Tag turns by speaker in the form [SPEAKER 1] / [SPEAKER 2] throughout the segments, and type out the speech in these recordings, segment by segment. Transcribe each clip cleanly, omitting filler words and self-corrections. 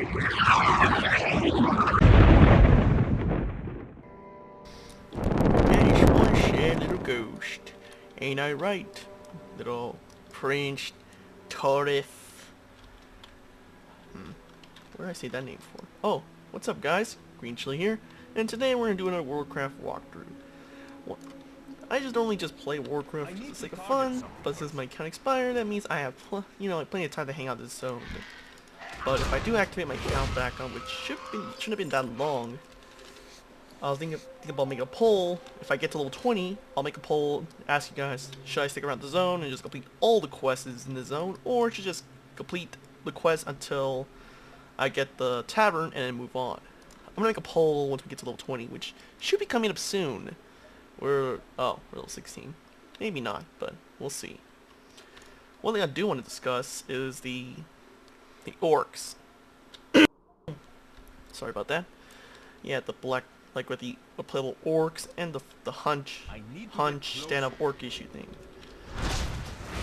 [SPEAKER 1] Just one sad little ghost. Ain't I right? Little Prince Torif. Where did I say that name for? Oh, what's up guys? Greenchili here, and today we're doing a warcraft walkthrough. I just normally just play warcraft for the sake of fun, but since my account expired, that means I have, plenty of time to hang out this zone. But if I do activate my account back on, which shouldn't have been that long, I was thinking about making a poll. If I get to level 20, I'll make a poll, ask you guys, should I stick around the zone and just complete all the quests in the zone, or should I just complete the quest until I get the tavern and then move on. I'm gonna make a poll once we get to level 20, which should be coming up soon. We're level 16. Maybe not, but we'll see. One thing I do want to discuss is the orcs. Sorry about that. Yeah, the black, like with the playable orcs and the hunch stand-up orc issue thing.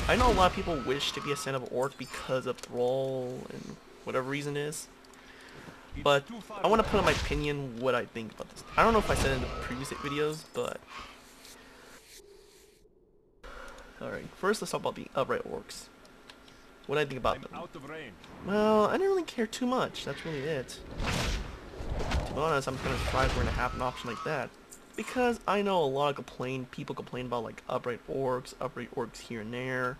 [SPEAKER 1] I know a lot of people wish to be a stand-up orc because of thrall and whatever reason is. But I want to put in my opinion what I think about this. I don't know if I said it in the previous videos, but alright, first let's talk about the upright orcs. What do I think about them? Well, I didn't really care too much. That's really it. To be honest, I'm kind of surprised we're gonna have an option like that, because I know a lot of people complain about like upright orcs here and there.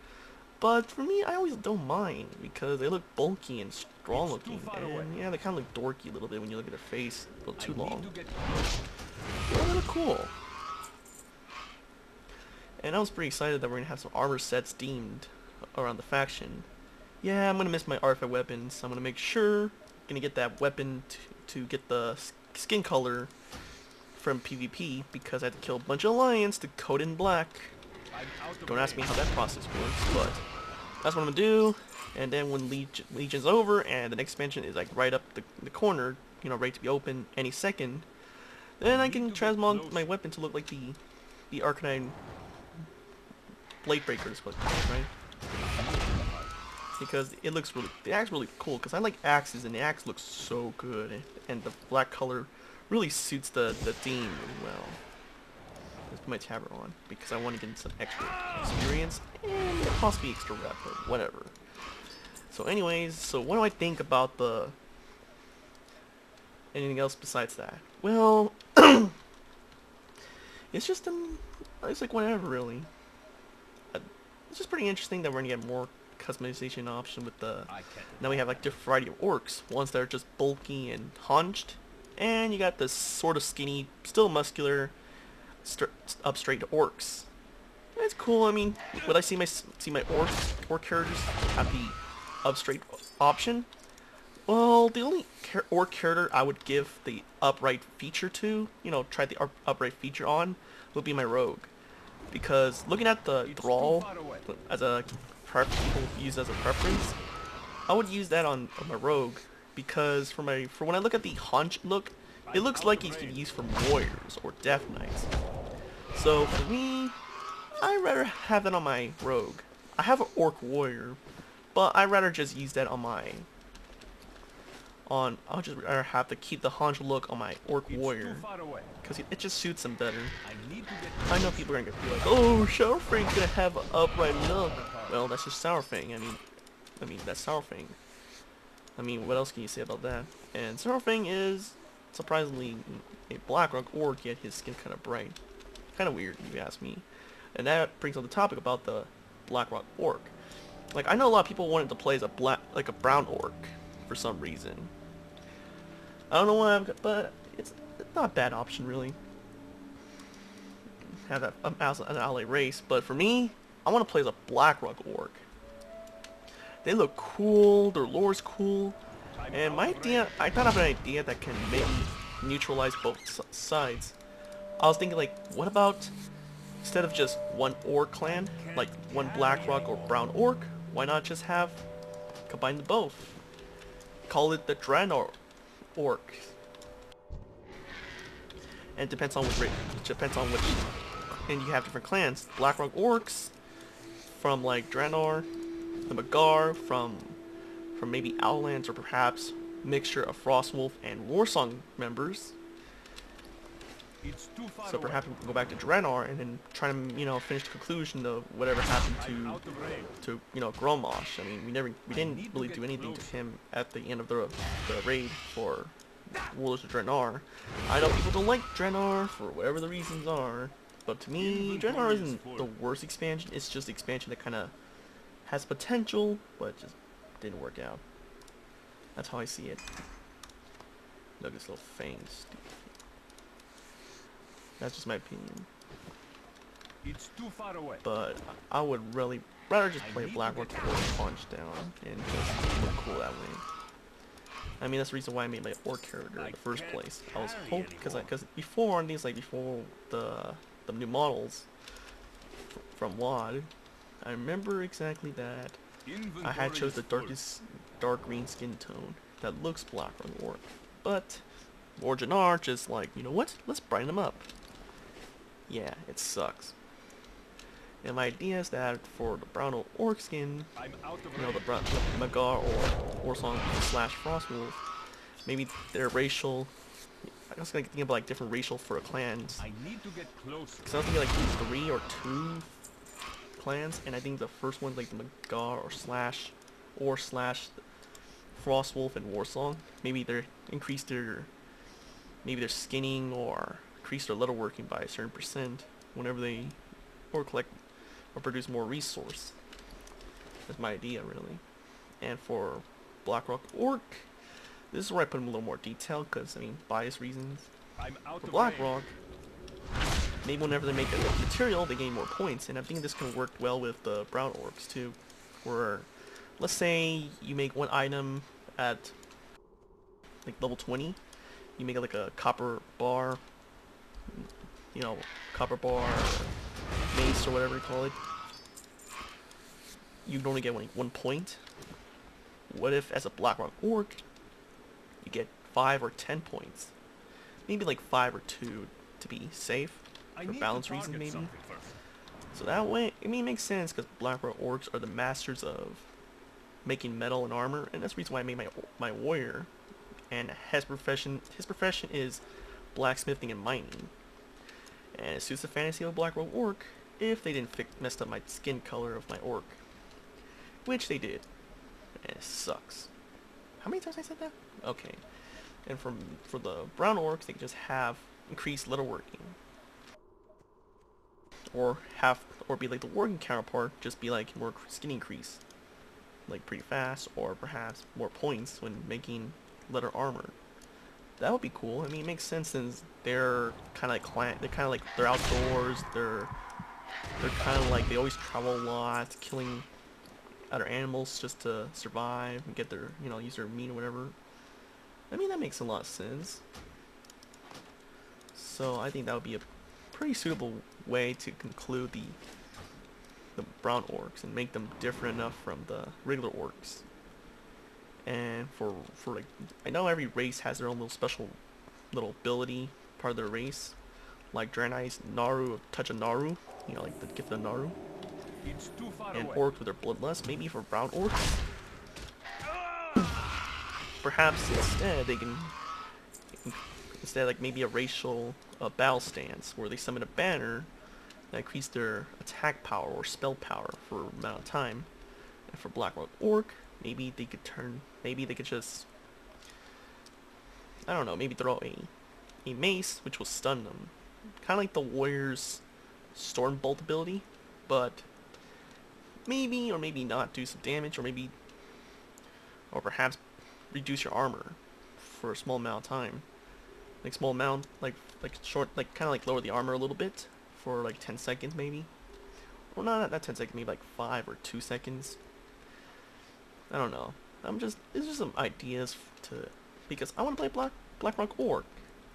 [SPEAKER 1] But for me, I always don't mind, because they look bulky and strong looking, and yeah, they kind of look dorky a little bit when you look at their face a little too long. They're a little cool. And I was pretty excited that we're going to have some armor sets themed around the faction. Yeah, I'm going to miss my artifact weapons, so I'm going to make sure I'm going to get that weapon to get the skin color from PvP, because I had to kill a bunch of lions to coat in black. Don't ask me how that process works, but that's what I'm gonna do. And then when Legion's over and the next expansion is like right up the corner, ready to be open any second, then I can transmog my weapon to look like the Arcanine Blade Breaker is what it's called, right? Because the axe really cool. Because I like axes, and the axe looks so good, and the black color really suits the theme really well. Let's put my tabard on, because I want to get some extra experience, and possibly extra rep, but whatever. So anyways, so what do I think about anything else besides that? Well, it's just, it's like whatever really. It's just pretty interesting that we're going to get more customization option with now we have like different variety of orcs. Ones that are just bulky and hunched, and you got this sort of skinny, still muscular, up straight orcs. It's cool. I mean, would I see my orc characters have the up straight option? Well, the only orc character I would give the upright feature to, try the upright feature on, would be my rogue. Because looking at the thrall as a people use as a preference, I would use that on my rogue, because for when I look at the hunch look, it looks like he's been used for warriors or death knights. So for me, I'd rather have that on my rogue. I have an orc warrior, but I'd rather just use that I'll just rather have to keep the hunch look on my orc warrior, because it just suits him better. I know people are gonna be like, oh, Sourfang's gonna have an upright look. Well, that's just Sourfang. I mean that's Sourfang. I mean, what else can you say about that? And Sourfang is surprisingly a Blackrock orc, yet his skin kind of bright. Kind of weird, if you ask me. And that brings up the topic about the Blackrock orc. Like, I know a lot of people wanted to play as a brown orc for some reason. I don't know why, but it's not a bad option really. Have that as an ally race, but for me, I want to play as a Blackrock orc. They look cool, their lore's cool, and my idea, I thought of an idea that can maybe neutralize both sides. I was thinking, like, what about, instead of just one orc clan, like one Blackrock or brown orc, why not just combine the both? Call it the Draenor orc. And it depends on which, and you have different clans. Blackrock orcs from like Draenor, the Magar from maybe Outlands, or perhaps mixture of Frostwolf and Warsong members.
[SPEAKER 2] It's too far
[SPEAKER 1] So
[SPEAKER 2] away.
[SPEAKER 1] perhaps we can go back to Draenor and then try to, you know, finish the conclusion of whatever happened to you know, Gromosh. I mean, we didn't really do anything to him at the end of the raid for Rulers of Draenor. I know people don't like Draenor for whatever the reasons are, but to me, Draenor isn't the worst expansion. It's just expansion that kind of has potential, but just didn't work out. That's how I see it. Look at his little fangs. That's just my opinion.
[SPEAKER 2] It's too far away.
[SPEAKER 1] But I would really rather just play Blackrock or Punch Down and just look cool that way. I mean, that's the reason why I made my Orc character in the first place. I was hoping, because before on these, like before the new models from WoD, I remember exactly that I had chose the dark green skin tone that looks black on Orc. But Orginar just like, you know what? Let's brighten them up. Yeah, it sucks. And my idea is that for the brown orc skin, you know, the Magar or Warsong / Frostwolf, maybe their racial. I was thinking about like different racial for clans.
[SPEAKER 2] I need to get closer.
[SPEAKER 1] Cause I was thinking like 3 or 2 clans, and I think the first one like the Magar or / Frostwolf and Warsong. Maybe they're increase their skinning or increase their leatherworking by a certain percent whenever they or collect or produce more resource. That's my idea, really. And for Blackrock Orc, this is where I put in a little more detail, because I mean, bias reasons. For Blackrock, maybe whenever they make a material, they gain more points, and I think this can work well with the brown orcs too. Where, let's say you make one item at like level 20, you make it like a copper bar, you know, copper bar, mace or whatever you call it. You can only get one point. What if, as a Blackrock Orc, you get 5 or 10 points? Maybe like 5 or 2 to be safe, for balance reasons maybe. So that way, I mean, it makes sense because Blackrock Orcs are the masters of making metal and armor, and that's the reason why I made my warrior. And his profession is blacksmithing and mining. And it suits the fantasy of a Blackrock Orc if they didn't mess up my skin color of my orc. Which they did. And it sucks. How many times I said that? Okay. And for the brown orcs, they can just have increased leatherworking. Or be like the working counterpart, just be like more skin increase. Like pretty fast, or perhaps more points when making leather armor. That would be cool. I mean, it makes sense since they're kind of like they're outdoors. They're kind of like they always travel a lot, killing other animals just to survive and get their, you know, use their meat or whatever. I mean, that makes a lot of sense. So I think that would be a pretty suitable way to conclude the brown orcs and make them different enough from the regular orcs. And for like, I know every race has their own little special little ability, part of their race. Like Draenei's Naru, Touch of Naru, you know, like the gift of Naru. And orcs with their bloodlust, maybe for brown orcs. Perhaps instead they can, like maybe a racial battle stance where they summon a banner that increase their attack power or spell power for an amount of time. And for Blackrock Orc, maybe they could just, I don't know, maybe throw a mace which will stun them. Kind of like the warrior's Stormbolt ability, but maybe or maybe not do some damage, or perhaps reduce your armor for a small amount of time. Like small amount, like short, like kind of like lower the armor a little bit for like 10 seconds maybe. Well, not 10 seconds, maybe like 5 or 2 seconds. I don't know. It's just some ideas because I want to play Blackrock Orc.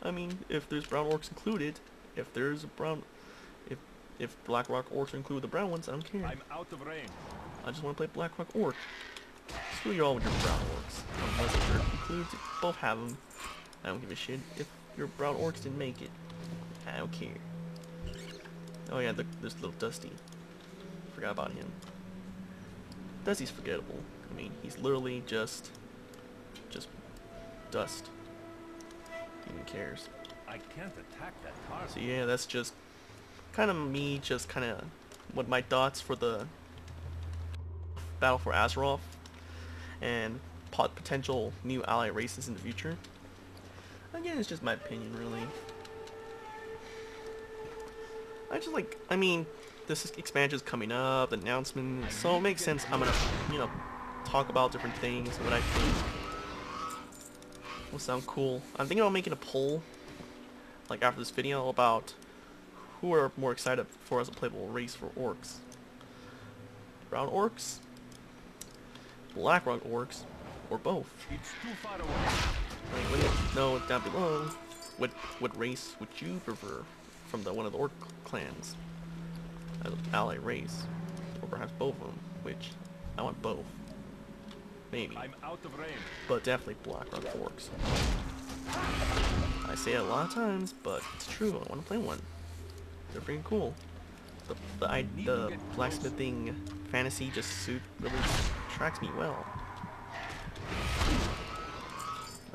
[SPEAKER 1] I mean, if there's brown orcs included, if Blackrock Orcs include the brown ones, I don't care.
[SPEAKER 2] I'm out of range.
[SPEAKER 1] I just want to play Blackrock Orc. Screw you all with your brown orcs. Unless if they're included, both have them. I don't give a shit if your brown orcs didn't make it. I don't care. Oh yeah, there's little Dusty. Forgot about him. Dusty's forgettable. I mean, he's literally just dust. Even cares.
[SPEAKER 2] I can't attack that target.
[SPEAKER 1] So yeah, that's just kind of me, just kind of what my thoughts for the battle for Azeroth and potential new ally races in the future. Again, it's just my opinion, really. I mean, this expansion is coming up, the announcement, so it makes sense I'm gonna, you know, talk about different things, what I think will sound cool. I'm thinking about making a poll, like after this video, about who are more excited for as a playable race for orcs. Brown orcs, Blackrock orcs, or both.
[SPEAKER 2] It's too far away.
[SPEAKER 1] Like, let me know down below what race would you prefer from one of the orc clans as an ally race, or perhaps both of them. Which I want both, maybe,
[SPEAKER 2] I'm out of range.
[SPEAKER 1] but definitely Blackrock orcs. I say it a lot of times, but it's true. I want to play one. They're pretty cool. The blacksmithing fantasy suit really attracts me well.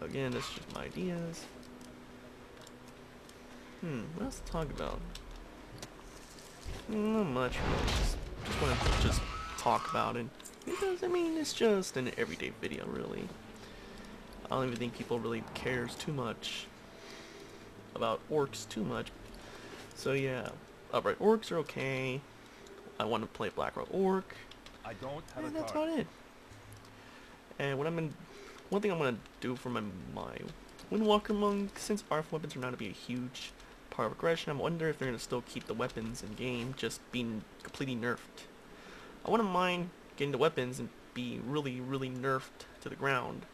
[SPEAKER 1] Again, that's just my ideas. What else to talk about? Not much really. Just want to talk about it. Because, I mean, it's just an everyday video, really. I don't even think people really cares too much about orcs too much. So yeah, upright orcs are okay. I want to play Blackrock orc.
[SPEAKER 2] I don't have
[SPEAKER 1] And
[SPEAKER 2] a
[SPEAKER 1] that's
[SPEAKER 2] target.
[SPEAKER 1] about it. And one thing I'm gonna do for my Windwalker monk, since ARF weapons are not to be a huge part of aggression, I wonder if they're gonna still keep the weapons in game just being completely nerfed. I wouldn't mind getting the weapons and be really, really nerfed to the ground,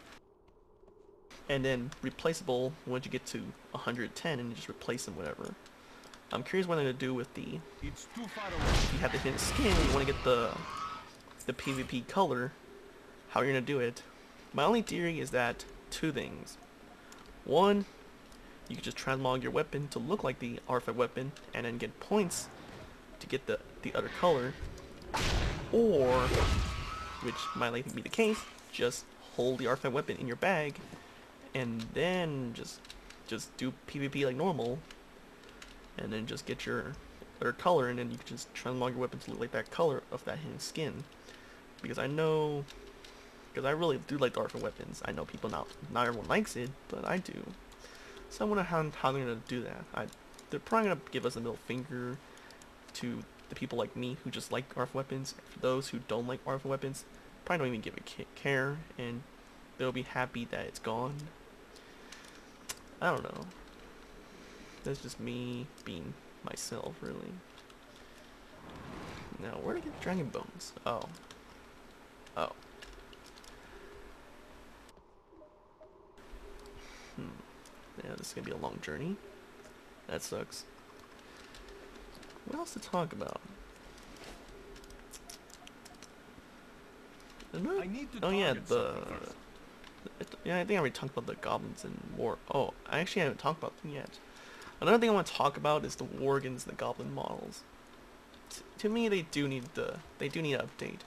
[SPEAKER 1] and then replaceable once you get to 110 and you just replace them whatever. I'm curious what they're gonna do with the.
[SPEAKER 2] It's too far away.
[SPEAKER 1] If you have the hidden skin, you want to get the PvP color. How you're gonna do it? My only theory is that two things. One, you can just transmog your weapon to look like the artifact weapon and then get points to get the other color. Or, which might likely be the case, just hold the artifact weapon in your bag and then just do PvP like normal, and then just get your other color, and then you can just transmog your weapon to look like that color of that hidden skin. Because I really do like the artifact weapons. I know not everyone likes it, but I do. So I wonder how they're gonna do that. They're probably gonna give us a middle finger to the people like me who just like artifact weapons. For those who don't like artifact weapons, probably don't even give a care, and they'll be happy that it's gone. I don't know. That's just me being myself, really. Now, where to get dragon bones? Oh. Yeah, this is gonna be a long journey. That sucks. What else to talk about?
[SPEAKER 2] I need to
[SPEAKER 1] yeah,
[SPEAKER 2] target something first.
[SPEAKER 1] yeah, I think I already talked about the goblins and war. Oh, I actually haven't talked about them yet. Another thing I want to talk about is the worgans and the goblin models. To me, they do need an update.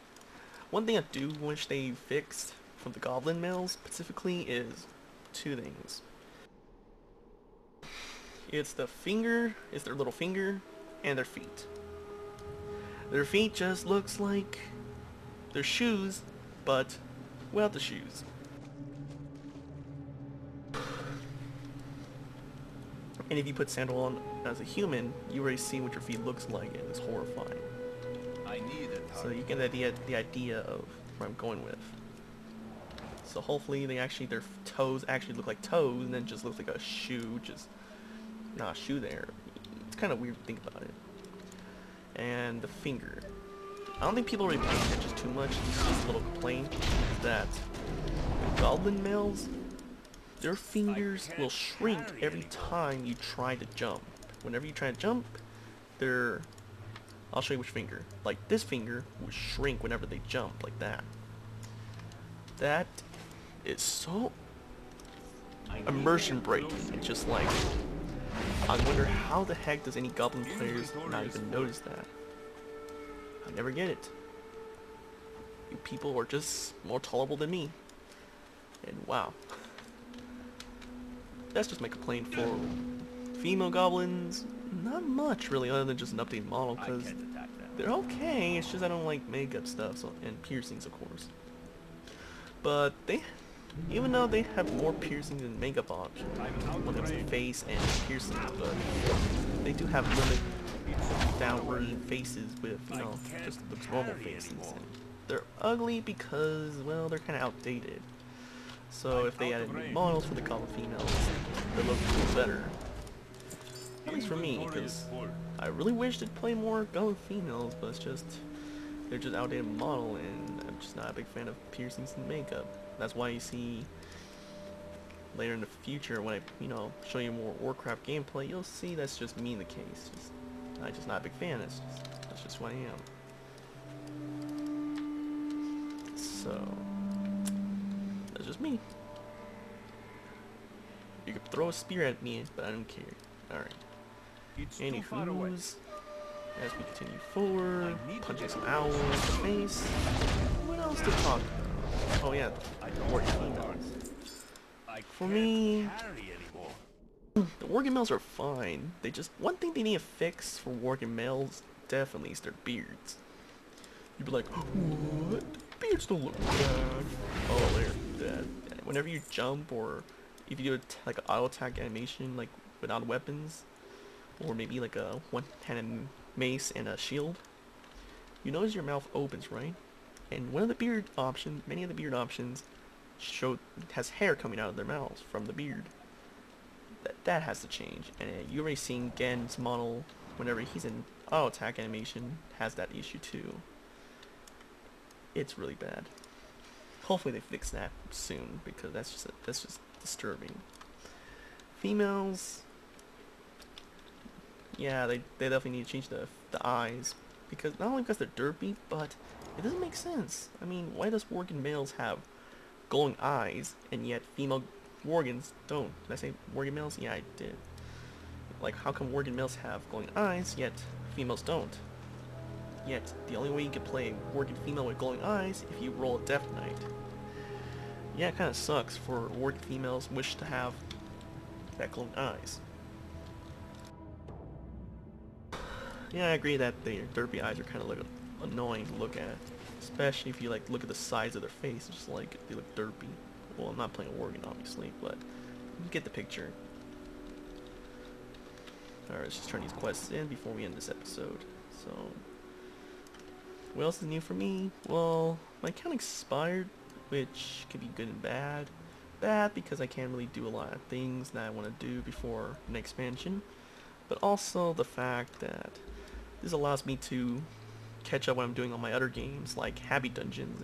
[SPEAKER 1] One thing I do wish they fixed from the goblin males specifically is two things. It's their little finger, and their feet. Their feet just looks like their shoes, but without the shoes. And if you put sandal on as a human, you already see what your feet looks like, and it's horrifying.
[SPEAKER 2] I need a target.
[SPEAKER 1] So you get the idea of where I'm going with. So hopefully their toes actually look like toes, and then just looks like a shoe, just not a shoe there. It's kind of weird to think about it. And the finger. I don't think people really pay attention too much. Just a little complaint is that the goblin males, their fingers will shrink every time you try to jump. Whenever you try to jump, I'll show you which finger. Like this finger will shrink whenever they jump, like that. That is so immersion breaking. It's just like, I wonder how the heck does any goblin players not even notice that? I never get it. You people are just more tolerable than me. And wow. that's just my complaint for female goblins. Not much really, other than just an updated model,
[SPEAKER 2] I
[SPEAKER 1] because
[SPEAKER 2] can't attack them.
[SPEAKER 1] they're okay. It's just I don't like makeup stuff, so, and piercings, of course. But they, even though they have more piercings and makeup options when it comes to face and piercings, but they do have limited downward faces with, you know, just looks normal faces. And they're ugly because, well, they're kind of outdated. So if they added new models for the goblin females, they look better. At least for me, because I really wish they'd play more goblin females, but it's just, they're just outdated model, and I'm just not a big fan of piercings and makeup. That's why you see later in the future when I, you know, show you more Warcraft gameplay, you'll see that's just me in the case. I'm just not a big fan. That's just who I am. So that's just me. You could throw a spear at me, but I don't care. All right. Anywho's, as we continue forward, punching some owls in the face. What else to talk about? Oh yeah, the organ females. For me, the organ males are fine. They just, one thing they need to fix for organ males definitely is their beards. You'd be like, what? Beards don't look bad. Oh, they're dead. Whenever you jump, or if you do like an auto attack animation, like without weapons, or maybe like a one-handed mace and a shield, you notice your mouth opens, right? And one of the beard options, many of the beard options, has hair coming out of their mouths from the beard. That has to change. And you already seen Gen's model, whenever he's in auto attack animation, has that issue too. It's really bad. Hopefully they fix that soon, because that's just disturbing. Females, yeah, they definitely need to change the eyes, because not only because they're derpy, but it doesn't make sense. I mean, why does worgen males have glowing eyes and yet female worgens don't? Did I say worgen males? Yeah, I did. Like, how come worgen males have glowing eyes yet females don't? Yet the only way you can play a worgen female with glowing eyes if you roll a Death Knight. Yeah, it kind of sucks for worgen females wish to have that glowing eyes. Yeah, I agree that their derpy eyes are kind of like annoying to look at, especially if you like look at the size of their face. It's just like they look derpy. Well, I'm not playing Worgen obviously, but you get the picture. Alright, let's just turn these quests in before we end this episode. So, what else is new for me? Well, my account expired, which could be good and bad. Bad because I can't really do a lot of things that I want to do before an expansion, but also the fact that this allows me to catch up what I'm doing on my other games, like Happy Dungeons,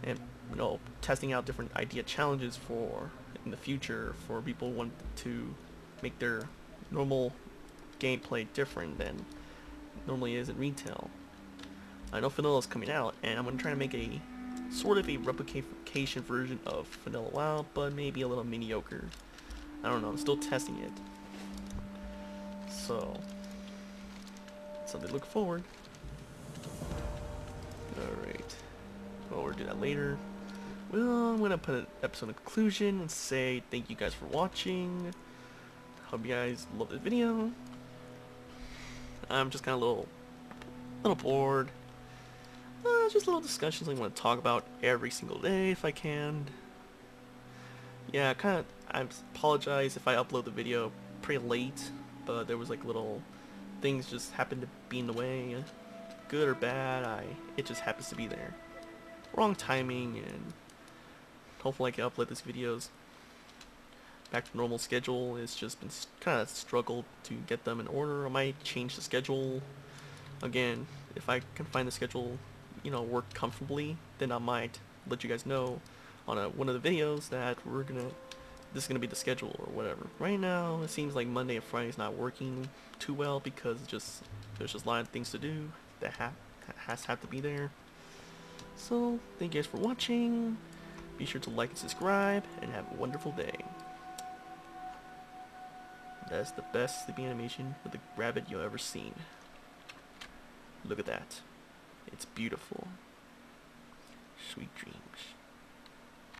[SPEAKER 1] and you know, testing out different idea challenges for in the future for people who want to make their normal gameplay different than normally is in retail. I know Vanilla's coming out, and I'm gonna try to make a sort of a replication version of Vanilla WoW, but maybe a little mediocre. I don't know, I'm still testing it. So, something to look forward. Alright. Well, we'll do that later. Well, I'm gonna put an episode in conclusion and say thank you guys for watching. Hope you guys love the video. I'm just kind of a little bored. Just little discussions I want to talk about every single day if I can. Yeah, I apologize if I upload the video pretty late, but there was like little things just happened to be in the way, good or bad. It just happens to be there. Wrong timing, and hopefully I can upload these videos back to normal schedule. It's just been kind of struggled to get them in order. I might change the schedule again if I can find the schedule, you know, work comfortably. Then I might let you guys know on one of the videos that this is gonna be the schedule or whatever. Right now it seems like Monday and Friday is not working too well because there's just a lot of things to do that have to be there. So thank you guys for watching. Be sure to like and subscribe, and have a wonderful day. That's the best sleeping animation with a rabbit you've ever seen. Look at that. It's beautiful. Sweet dreams.